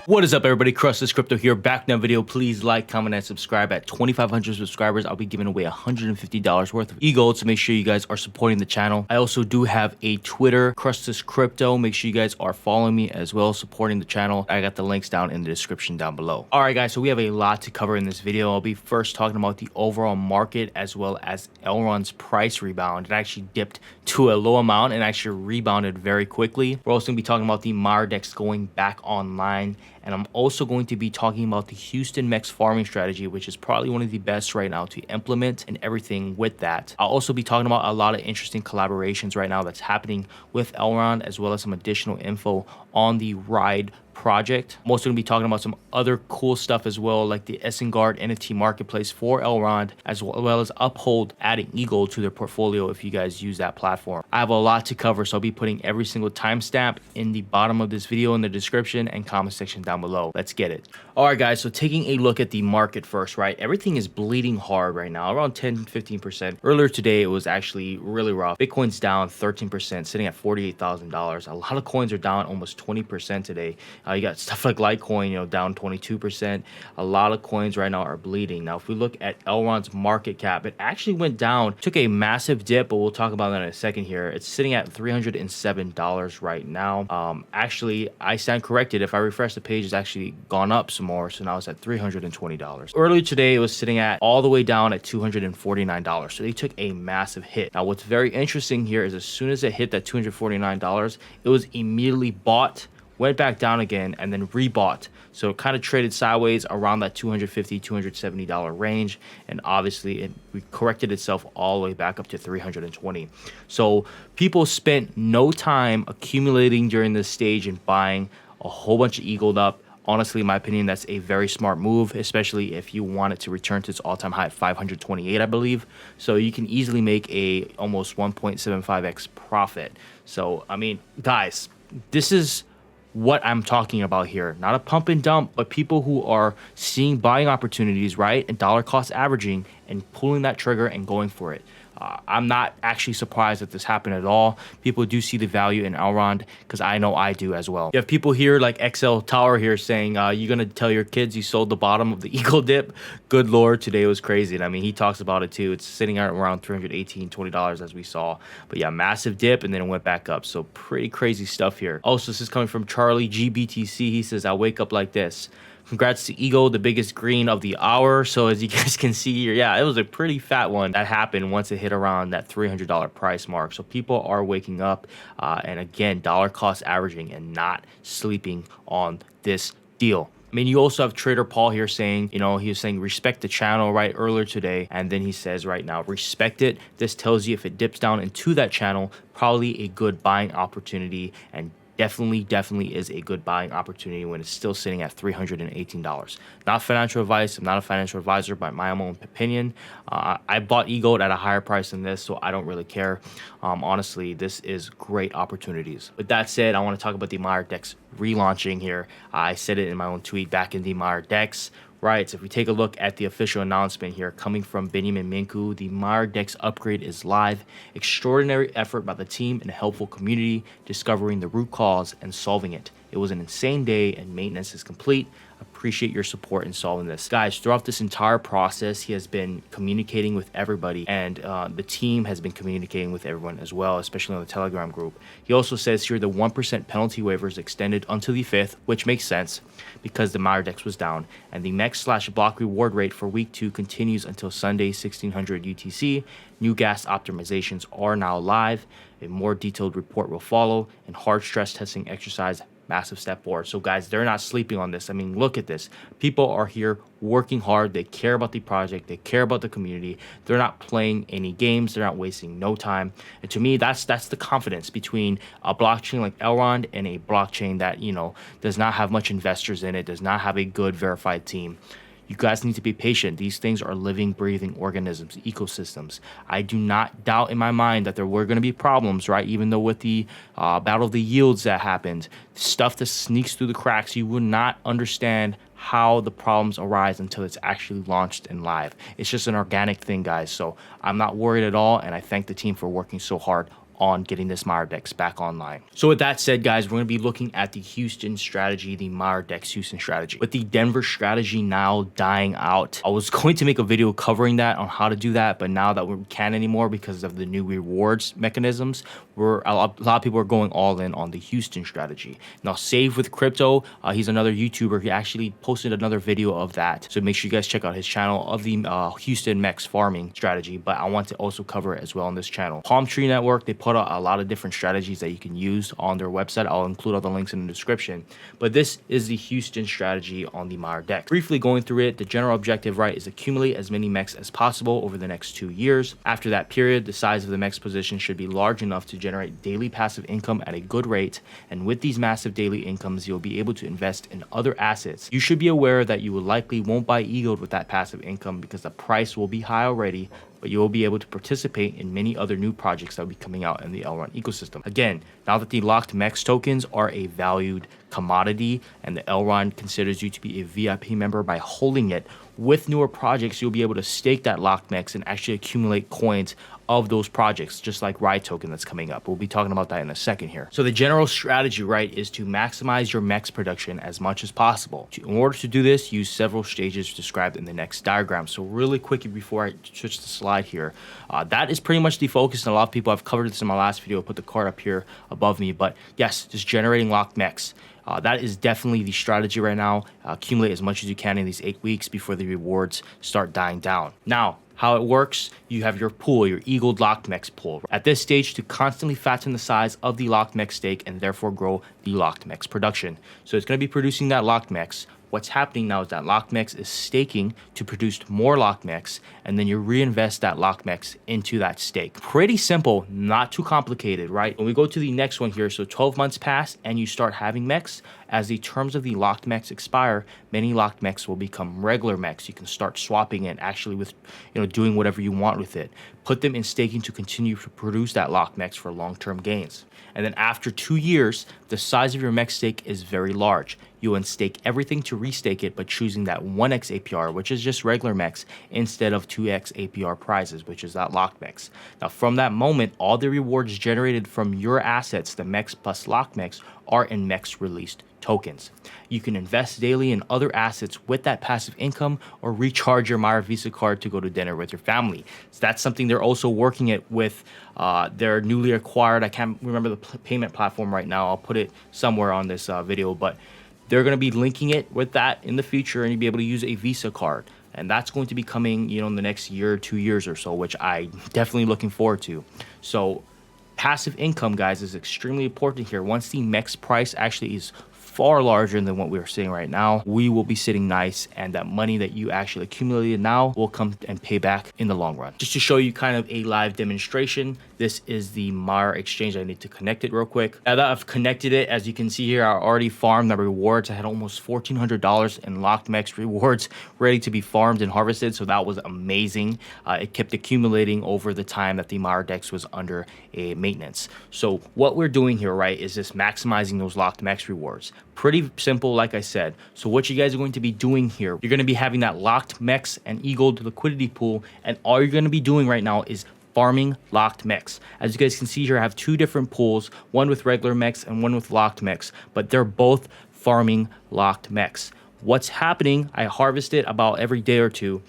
What is up, everybody? Crustless Crypto here, back in that video. Please like, comment, and subscribe. At 2,500 subscribers, I'll be giving away $150 worth of EGLD, so make sure you guys are supporting the channel. I also do have a Twitter, Crustless Crypto. Make sure you guys are following me as well, supporting the channel. I got the links down in the description down below. All right, guys, so we have a lot to cover in this video. I'll be first talking about the overall market as well as Elrond's price rebound. It actually dipped to a low amount and actually rebounded very quickly. We're also going to be talking about the Maiar DEX going back online. And I'm also going to be talking about the Houston MEX farming strategy, which is probably one of the best right now to implement and everything with that. I'll also be talking about a lot of interesting collaborations right now that's happening with Elrond, as well as some additional info on the Ride project. I'm also going to be talking about some other cool stuff as well, like the Isengard NFT marketplace for Elrond, as well as Uphold adding EGLD to their portfolio if you guys use that platform. I have a lot to cover, so I'll be putting every single timestamp in the bottom of this video in the description and comment section down below. Let's get it. All right, guys, so taking a look at the market first, right? Everything is bleeding hard right now, around 10-15%. Earlier today, it was actually really rough. Bitcoin's down 13%, sitting at $48,000. A lot of coins are down almost 20% today. You got stuff like Litecoin, down 22%. A lot of coins right now are bleeding. Now, if we look at Elrond's market cap, it actually went down, took a massive dip, but we'll talk about that in a second here. It's sitting at $307 right now. Actually, I stand corrected. If I refresh the page, it's actually gone up some more, so now it's at $320. Earlier today, it was sitting at all the way down at $249, so they took a massive hit. Now, what's very interesting here is as soon as it hit that $249, it was immediately bought, went back down again, and then rebought. So it kind of traded sideways around that $250, $270 range. And obviously it corrected itself all the way back up to $320. So people spent no time accumulating during this stage and buying a whole bunch of EGLD up. Honestly, in my opinion, that's a very smart move, especially if you want it to return to its all-time high at 528, I believe. So you can easily make a almost 1.75x profit. So, I mean, guys, this is what I'm talking about here. Not a pump and dump, but people who are seeing buying opportunities, right, and dollar cost averaging and pulling that trigger and going for it. I'm not actually surprised that this happened at all. People do see the value in Elrond, because I know I do as well. You have people here like XL Tower here saying, you're going to tell your kids you sold the bottom of the EGLD dip? Good Lord, today was crazy. And I mean, he talks about it too. It's sitting at around $318, $20 as we saw. But yeah, massive dip, and then it went back up. So pretty crazy stuff here. Also, this is coming from Charlie GBTC. He says, I wake up like this. Congrats to EGLD, the biggest green of the hour. So as you guys can see here, yeah, it was a pretty fat one that happened once it hit around that $300 price mark. So people are waking up and again, dollar cost averaging and not sleeping on this deal. I mean, you also have Trader Paul here saying, he was saying respect the channel right earlier today. And then he says right now, respect it. This tells you if it dips down into that channel, probably a good buying opportunity, and definitely is a good buying opportunity when it's still sitting at $318. Not financial advice. I'm not a financial advisor, by my own opinion. I bought EGLD at a higher price than this, so I don't really care. Honestly, this is great opportunities. With that said, I want to talk about the Maiar DEX relaunching here. I said it in my own tweet back in the Maiar DEX. Right, so if we take a look at the official announcement here coming from Benjamin Minku, the Maiar DEX upgrade is live. Extraordinary effort by the team and a helpful community discovering the root cause and solving it. It was an insane day and maintenance is complete. Appreciate your support in solving this. Guys, throughout this entire process, he has been communicating with everybody, and the team has been communicating with everyone as well, especially on the Telegram group. He also says here the 1% penalty waiver is extended until the 5th, which makes sense because the Maiar DEX was down, and the MEX/block reward rate for week 2 continues until Sunday 1600 UTC. New gas optimizations are now live. A more detailed report will follow, and hard stress testing exercise massive step forward. So guys, they're not sleeping on this. I mean, look at this. People are here working hard. They care about the project. They care about the community. They're not playing any games. They're not wasting no time. And to me, that's the confidence between a blockchain like Elrond and a blockchain that, does not have much investors in it, does not have a good verified team. You guys need to be patient. These things are living, breathing organisms, ecosystems. I do not doubt in my mind that there were going to be problems, right? Even though with the battle of the yields that happened, stuff that sneaks through the cracks, you would not understand how the problems arise until it's actually launched and live. It's just an organic thing, guys. So I'm not worried at all, and I thank the team for working so hard on getting this Maiar DEX back online. So with that said, guys, we're going to be looking at the Houston strategy, the Maiar DEX Houston strategy. With the Denver strategy now dying out, I was going to make a video covering that on how to do that, but now that we can't anymore because of the new rewards mechanisms, a lot of people are going all in on the Houston strategy. Now, Save with Crypto, he's another YouTuber. He actually posted another video of that. So make sure you guys check out his channel of the Houston MEX farming strategy, but I want to also cover it as well on this channel. Palm Tree Network, they put out a lot of different strategies that you can use on their website. I'll include all the links in the description, but this is the Houston strategy on the Maiar DEX. Briefly going through it, the general objective, right, is accumulate as many MEX as possible over the next 2 years. After that period, the size of the MEX position should be large enough to generate daily passive income at a good rate, and with these massive daily incomes, you'll be able to invest in other assets. You should be aware that you will likely won't buy EGLD with that passive income because the price will be high already, but you will be able to participate in many other new projects that will be coming out in the Elrond ecosystem. Again, now that the locked MEX tokens are a valued commodity and the Elrond considers you to be a VIP member by holding it, with newer projects, you'll be able to stake that locked MEX and actually accumulate coins of those projects, just like Ride Token that's coming up. We'll be talking about that in a second here. So the general strategy, right, is to maximize your MEX production as much as possible. In order to do this, use several stages described in the next diagram. So really quickly before I switch the slide here, that is pretty much the focus, and a lot of people, I've covered this in my last video, I'll put the card up here above me, but yes, just generating locked MEX. That is definitely the strategy right now. Accumulate as much as you can in these 8 weeks before the rewards start dying down. Now, how it works, you have your pool, your EGLD locked MEX pool. At this stage, to constantly fatten the size of the locked MEX stake and therefore grow the locked MEX production. So it's going to be producing that locked MEX. What's happening now is that locked MEX is staking to produce more locked MEX, and then you reinvest that locked MEX into that stake. Pretty simple, not too complicated, right? When we go to the next one here, so 12 months pass and you start having MEX. As the terms of the locked MEX expire, many locked MEX will become regular MEX. You can start swapping it actually with, doing whatever you want with it. Put them in staking to continue to produce that locked MEX for long-term gains. And then after 2 years, the size of your MEX stake is very large. You unstake everything to restake it, but choosing that 1x APR, which is just regular MEX, instead of 2x APR prizes, which is that locked MEX. Now, from that moment, all the rewards generated from your assets, the MEX plus locked MEX, are in MEX released tokens. You can invest daily in other assets with that passive income or recharge your Maiar Visa card to go to dinner with your family. So that's something they're also working it with their newly acquired, I can't remember the payment platform right now. I'll put it somewhere on this video, but they're going to be linking it with that in the future, and you'll be able to use a Visa card. And that's going to be coming, in the next year, 2 years or so, which I'm definitely looking forward to. So passive income, guys, is extremely important here. Once the MEX price actually is far larger than what we're seeing right now, we will be sitting nice, and that money that you actually accumulated now will come and pay back in the long run. Just to show you kind of a live demonstration, this is the Maiar exchange. I need to connect it real quick. Now that I've connected it, as you can see here, I already farmed the rewards. I had almost $1,400 in locked MEX rewards ready to be farmed and harvested, so that was amazing. It kept accumulating over the time that the Maiar DEX was under a maintenance. So what we're doing here, right, is just maximizing those locked MEX rewards. Pretty simple, like I said. So what you guys are going to be doing here, you're going to be having that locked MEX and EGLD liquidity pool, and all you're going to be doing right now is farming locked MEX. As you guys can see here, I have 2 different pools, one with regular MEX and one with locked MEX, but they're both farming locked MEX. What's happening, I harvest it about every day or 2.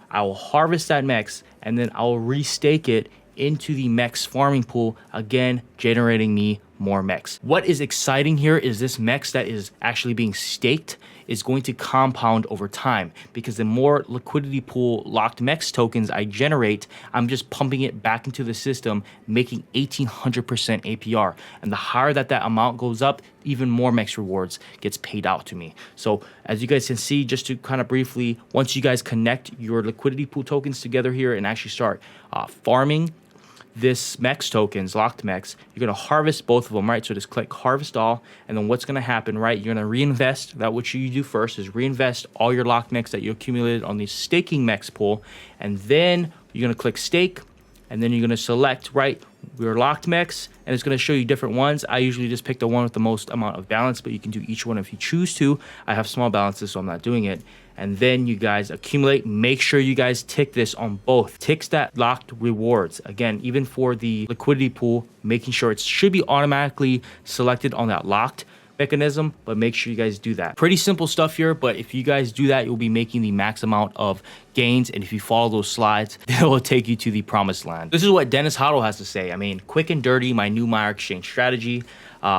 I will harvest that MEX, and then I'll restake it into the MEX farming pool, again generating me more MEX. What is exciting here is this MEX that is actually being staked is going to compound over time, because the more liquidity pool locked MEX tokens I generate, I'm just pumping it back into the system, making 1800% APR. And the higher that amount goes up, even more MEX rewards gets paid out to me. So as you guys can see, just to kind of briefly, once you guys connect your liquidity pool tokens together here and actually start farming this MEX tokens, locked MEX, you're going to harvest both of them, right? So just click harvest all, and then what's going to happen, right? You're going to reinvest. That what you do first is reinvest all your locked MEX that you accumulated on the staking MEX pool, and then you're going to click stake, and then you're going to select, right, your locked MEX, and it's going to show you different ones. I usually just pick the one with the most amount of balance, but you can do each one if you choose to. I have small balances, so I'm not doing it. And then you guys accumulate. Make sure you guys tick this on both. Ticks that locked rewards. Again, even for the liquidity pool, making sure it should be automatically selected on that locked mechanism, but make sure you guys do that. Pretty simple stuff here, but if you guys do that, you'll be making the max amount of gains, and if you follow those slides, it will take you to the promised land. This is what Dennis Hodl has to say. I mean, quick and dirty, my new Maiar exchange strategy.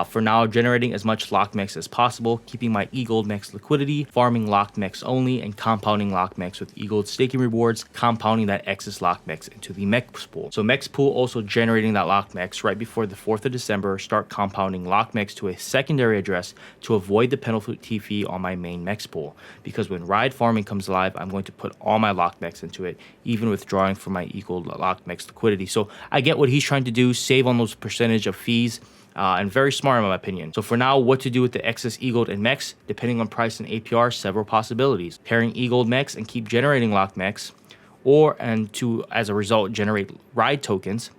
For now, generating as much locked MEX as possible, keeping my EGLD MEX liquidity, farming locked MEX only, and compounding locked MEX with EGLD staking rewards, compounding that excess locked MEX into the MEX pool. So MEX pool also generating that locked MEX right before the 4th of December, start compounding locked MEX to a secondary address to avoid the penalty fee on my main MEX pool. Because when ride farming comes live, I'm going to put all my locked MEX into it, even withdrawing from my EGLD locked MEX liquidity. So I get what he's trying to do, save on those percentage of fees. And very smart in my opinion. So for now, what to do with the excess EGLD and MEX, depending on price and APR, several possibilities. Pairing EGLD MEX and keep generating locked MEX, and to, as a result, generate ride tokens,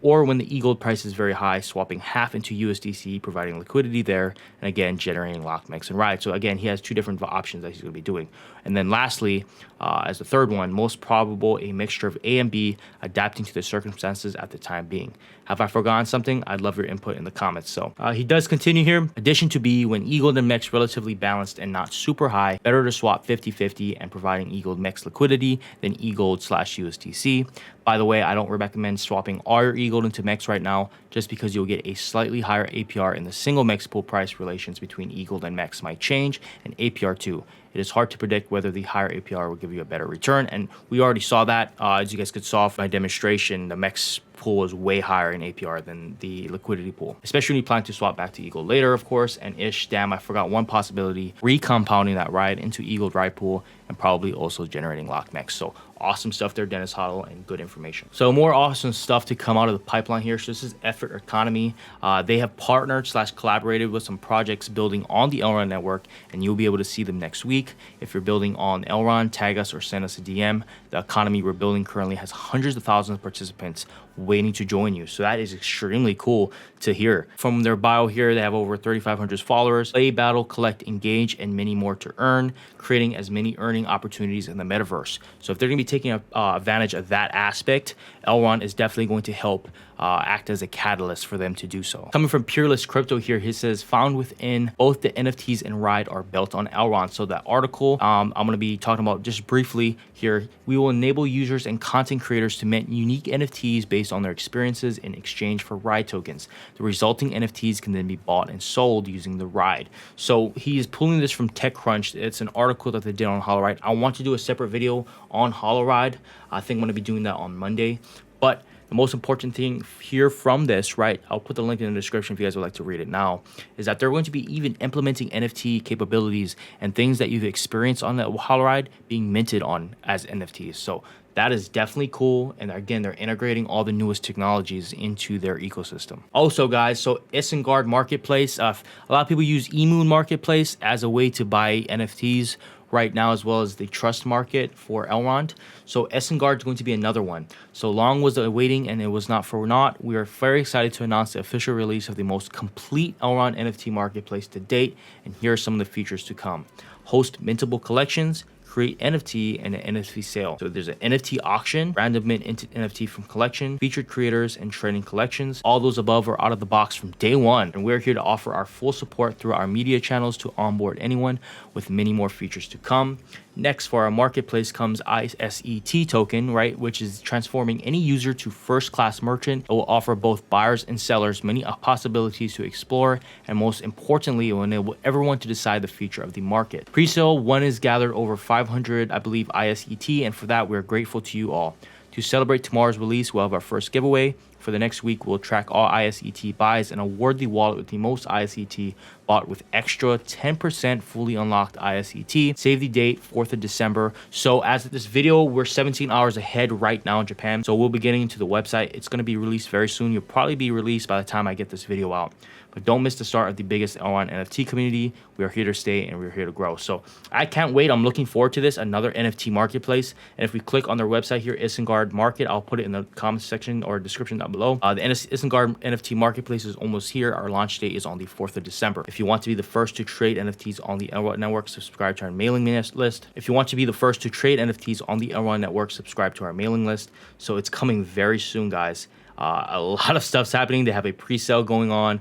or when the EGLD price is very high, swapping half into USDC, providing liquidity there, and again, generating locked MEX and ride. So again, he has two different options that he's going to be doing. And then lastly, as the third one, most probable, a mixture of A and B, adapting to the circumstances at the time being. Have I forgotten something? I'd love your input in the comments. So he does continue here. Addition to B, when EGLD and MEX relatively balanced and not super high, better to swap 50-50 and providing EGLD MEX liquidity than EGLD/USDC. By the way, I don't recommend swapping all your EGLD into MEX right now, just because you'll get a slightly higher APR, and the single MEX pool price relations between EGLD and MEX might change, and APR too. It is hard to predict whether the higher APR will give you a better return, and we already saw that. As you guys could saw from my demonstration, the MEX pool is way higher in APR than the liquidity pool, especially when you plan to swap back to EGLD later, of course. And damn, I forgot one possibility, recompounding that ride into EGLD ride pool, and probably also generating locked MEX. So awesome stuff there, Dennis Hodl, and good information. So more awesome stuff to come out of the pipeline here. So this is Effort Economy. They have partnered / collaborated with some projects building on the Elrond network, and you'll be able to see them next week. If you're building on Elrond, tag us or send us a DM. The economy we're building currently has hundreds of thousands of participants waiting to join you. So that is extremely cool to hear. From their bio here, they have over 3,500 followers. Play, battle, collect, engage, and many more to earn, creating as many earning opportunities in the metaverse. So if they're going to be taking advantage of that aspect, Elrond is definitely going to help act as a catalyst for them to do so. Coming from Peerless Crypto here, he says, found within both the NFTs and ride are built on Elrond. So that article I'm going to be talking about just briefly here. We will enable users and content creators to mint unique NFTs based on their experiences in exchange for ride tokens. The resulting NFTs can then be bought and sold using the ride. So he is pulling this from TechCrunch. It's an article that they did on HoloRide. I want to do a separate video on HoloRide. I think I'm going to be doing that on Monday. But the most important thing here from this, right, I'll put the link in the description if you guys would like to read it now, is that they're going to be even implementing NFT capabilities and things that you've experienced on the HoloRide being minted on as NFTs. So that is definitely cool. And again, they're integrating all the newest technologies into their ecosystem. Also, guys, so Isengard Marketplace, a lot of people use Emoon Marketplace as a way to buy NFTs right now, as well as the trust market for Elrond. So Isengard is going to be another one. So long was the waiting, and it was not for naught. We are very excited to announce the official release of the most complete Elrond NFT marketplace to date, and here are some of the features to come. Host mintable collections, create NFT, and an NFT sale. So there's an NFT auction, random mint NFT from collection, featured creators, and trending collections. All those above are out of the box from day one, and we're here to offer our full support through our media channels to onboard anyone, with many more features to come. Next, for our marketplace comes ISET token, right, which is transforming any user to first-class merchant. It will offer both buyers and sellers many possibilities to explore, and most importantly, it will enable everyone to decide the future of the market. Pre-sale one is gathered over 500, I believe, ISET, and for that, we're grateful to you all. To celebrate tomorrow's release, we'll have our first giveaway. For the next week, we'll track all ISET buys and award the wallet with the most ISET bought with extra 10% fully unlocked ISET. Save the date, 4th of December. So as of this video, we're 17 hours ahead right now in Japan. So we'll be getting into the website. It's going to be released very soon. You'll probably be released by the time I get this video out. But don't miss the start of the biggest Elrond NFT community. We are here to stay and we're here to grow. So I can't wait. I'm looking forward to this, another NFT marketplace. And if we click on their website here, Isengard Market, I'll put it in the comments section or description down below. The Isengard NFT marketplace is almost here. Our launch date is on the 4th of December. If you want to be the first to trade NFTs on the Elrond network, subscribe to our mailing list. If you want to be the first to trade NFTs on the Elrond network, subscribe to our mailing list. So it's coming very soon, guys. A lot of stuff's happening. They have a pre-sale going on.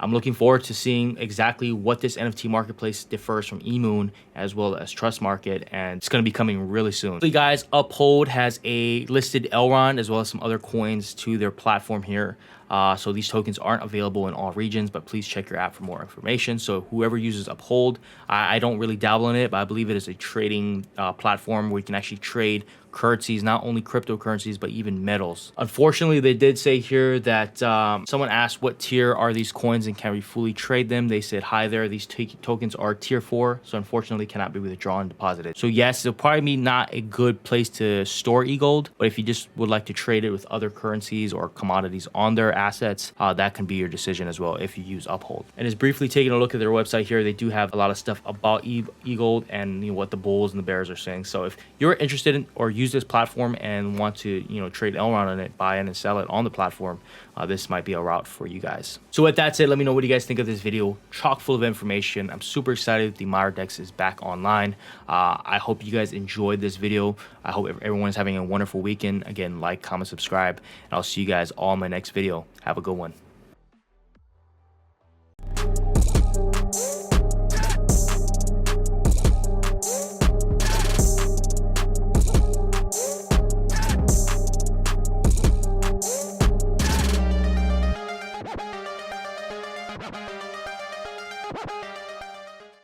I'm looking forward to seeing exactly what this NFT marketplace differs from eMoon as well as Trust Market, and it's going to be coming really soon. So guys, Uphold has a listed Elrond as well as some other coins to their platform here. So these tokens aren't available in all regions, but please check your app for more information. So whoever uses Uphold, I don't really dabble in it, but I believe it is a trading platform where you can actually trade currencies, not only cryptocurrencies, but even metals. Unfortunately, they did say here that someone asked what tier are these coins and can we fully trade them. They said, hi there, these tokens are tier 4, so unfortunately cannot be withdrawn and deposited. So yes, it'll probably be not a good place to store EGLD, but if you just would like to trade it with other currencies or commodities on their assets, that can be your decision as well if you use Uphold. And just briefly taking a look at their website here, they do have a lot of stuff about EGLD and what the bulls and the bears are saying. So if you're interested in or use this platform and want to trade Elrond on it, buy it and sell it on the platform, this might be a route for you guys. So with that said, let me know what you guys think of this video. Chock full of information. I'm super excited the Maiar DEX is back online. I hope you guys enjoyed this video. I hope everyone is having a wonderful weekend. Again, like, comment, subscribe, and I'll see you guys all in my next video. Have a good one.